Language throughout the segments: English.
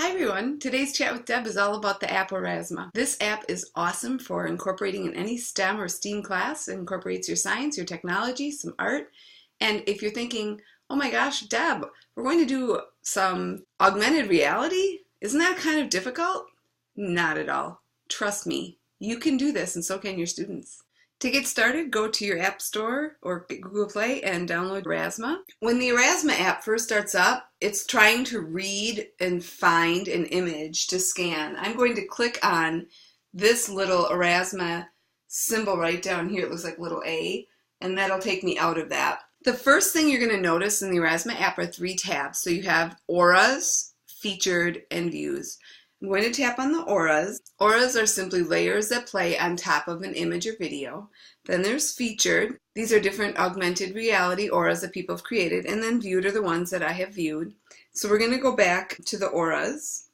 Hi everyone, today's chat with Deb is all about the app Aurasma. This app is awesome for incorporating in any STEM or STEAM class. It incorporates your science, your technology, some art. And if you're thinking, oh my gosh, Deb, we're going to do some augmented reality? Isn't that kind of difficult? Not at all. Trust me, you can do this and so can your students. To get started, go to your App Store or Google Play and download Aurasma. When the Aurasma app first starts up, it's trying to read and find an image to scan. I'm going to click on this little Aurasma symbol right down here. It looks like a little A, and that'll take me out of that. The first thing you're going to notice in the Aurasma app are three tabs. So you have Auras, Featured, and Views. I'm going to tap on the auras. Auras are simply layers that play on top of an image or video. Then there's featured. These are different augmented reality auras that people have created. And then viewed are the ones that I have viewed. So we're going to go back to the auras.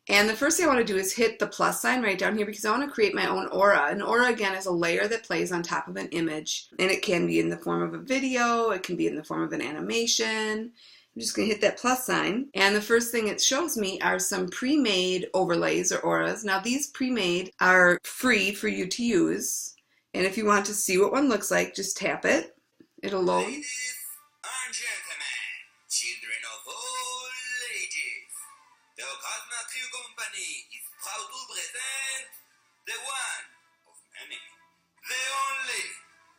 And the first thing I want to do is hit the plus sign right down here because I want to create my own aura. An aura, again, is a layer that plays on top of an image. And it can be in the form of a video. It can be in the form of an animation. I'm just going to hit that plus sign, and the first thing it shows me are some pre-made overlays or auras. Now these pre-made are free for you to use, and if you want to see what one looks like, just tap it. It'll load. Ladies and gentlemen, children of all ages, the Aurasma Crew Company is proud to present the one of many, the only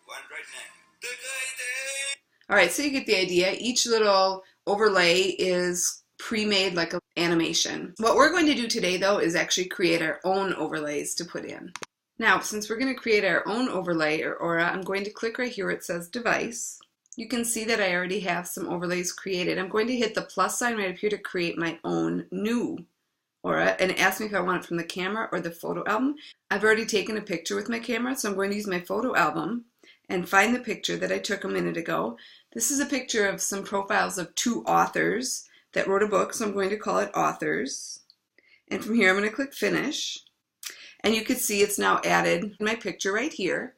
one right now, the greatest. Alright, so you get the idea. Each little overlay is pre-made like an animation. What we're going to do today though is actually create our own overlays to put in. Now since we're going to create our own overlay or aura, I'm going to click right here where it says device. You can see that I already have some overlays created. I'm going to hit the plus sign right up here to create my own new aura, and it asks me if I want it from the camera or the photo album. I've already taken a picture with my camera, so I'm going to use my photo album and find the picture that I took a minute ago. This is a picture of some profiles of two authors that wrote a book, so I'm going to call it Authors. And from here I'm going to click Finish. And you can see it's now added my picture right here.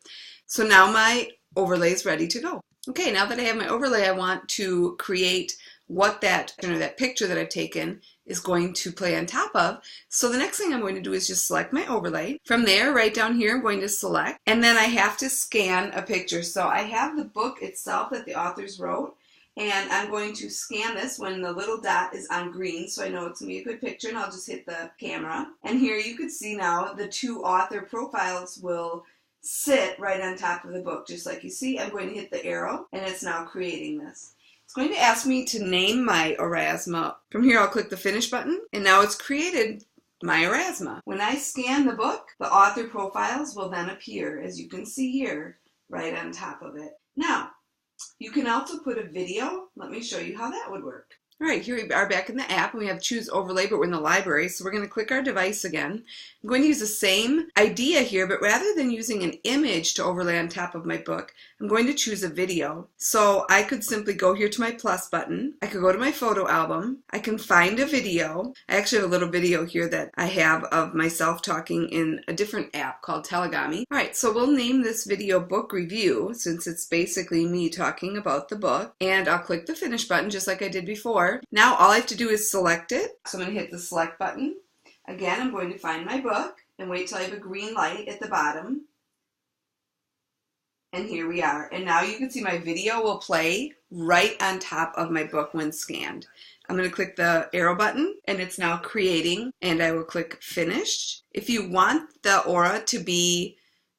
So now my overlay is ready to go. Okay, now that I have my overlay, I want to create what that picture that I've taken is going to play on top of. So the next thing I'm going to do is just select my overlay. From there, right down here, I'm going to select, and then I have to scan a picture. So I have the book itself that the authors wrote, and I'm going to scan this when the little dot is on green, so I know it's going to be a good picture, and I'll just hit the camera. And here you can see now the two author profiles will sit right on top of the book, just like you see. I'm going to hit the arrow, and it's now creating this. It's going to ask me to name my Aurasma. From here I'll click the finish button, and now it's created my Aurasma. When I scan the book, the author profiles will then appear, as you can see here, right on top of it. Now, you can also put a video. Let me show you how that would work. Alright, here we are back in the app, and we have choose overlay, but we're in the library, so we're going to click our device again. I'm going to use the same idea here, but rather than using an image to overlay on top of my book, I'm going to choose a video. So I could simply go here to my plus button. I could go to my photo album. I can find a video. I actually have a little video here that I have of myself talking in a different app called Telegami. Alright, so we'll name this video Book Review, since it's basically me talking about the book, and I'll click the finish button just like I did before. Now all I have to do is select it. So I'm going to hit the select button. Again, I'm going to find my book and wait till I have a green light at the bottom. And here we are. And now you can see my video will play right on top of my book when scanned. I'm going to click the arrow button, and it's now creating, and I will click Finish. If you want the aura to be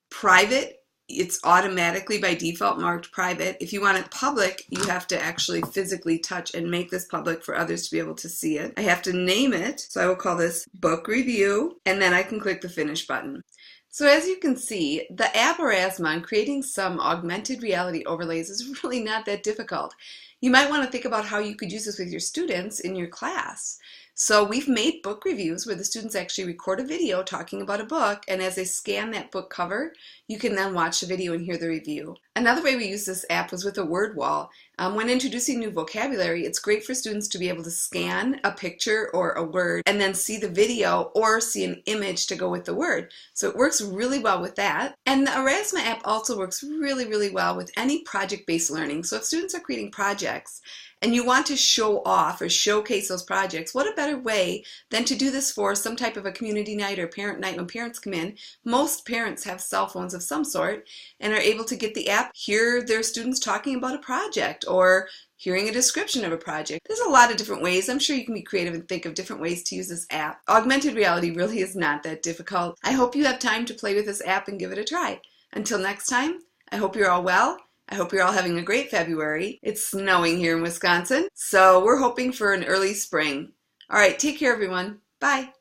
private, it's automatically by default marked private. If you want it public, you have to actually physically touch and make this public for others to be able to see it. I have to name it, so I will call this Book Review, and then I can click the Finish button. So as you can see, the app Aurasma and creating some augmented reality overlays is really not that difficult. You might want to think about how you could use this with your students in your class. So we've made book reviews where the students actually record a video talking about a book, and as they scan that book cover, you can then watch the video and hear the review. Another way we use this app was with a word wall. When introducing new vocabulary, it's great for students to be able to scan a picture or a word and then see the video or see an image to go with the word. So it works really well with that. And the Aurasma app also works really, really well with any project-based learning. So if students are creating projects and you want to show off or showcase those projects, what a better way than to do this for some type of a community night or parent night when parents come in. Most parents have cell phones of some sort and are able to get the app, hear their students talking about a project or hearing a description of a project. There's a lot of different ways. I'm sure you can be creative and think of different ways to use this app. Augmented reality really is not that difficult. I hope you have time to play with this app and give it a try. Until next time, I hope you're all well. I hope you're all having a great February. It's snowing here in Wisconsin, so we're hoping for an early spring. All right, take care, everyone. Bye.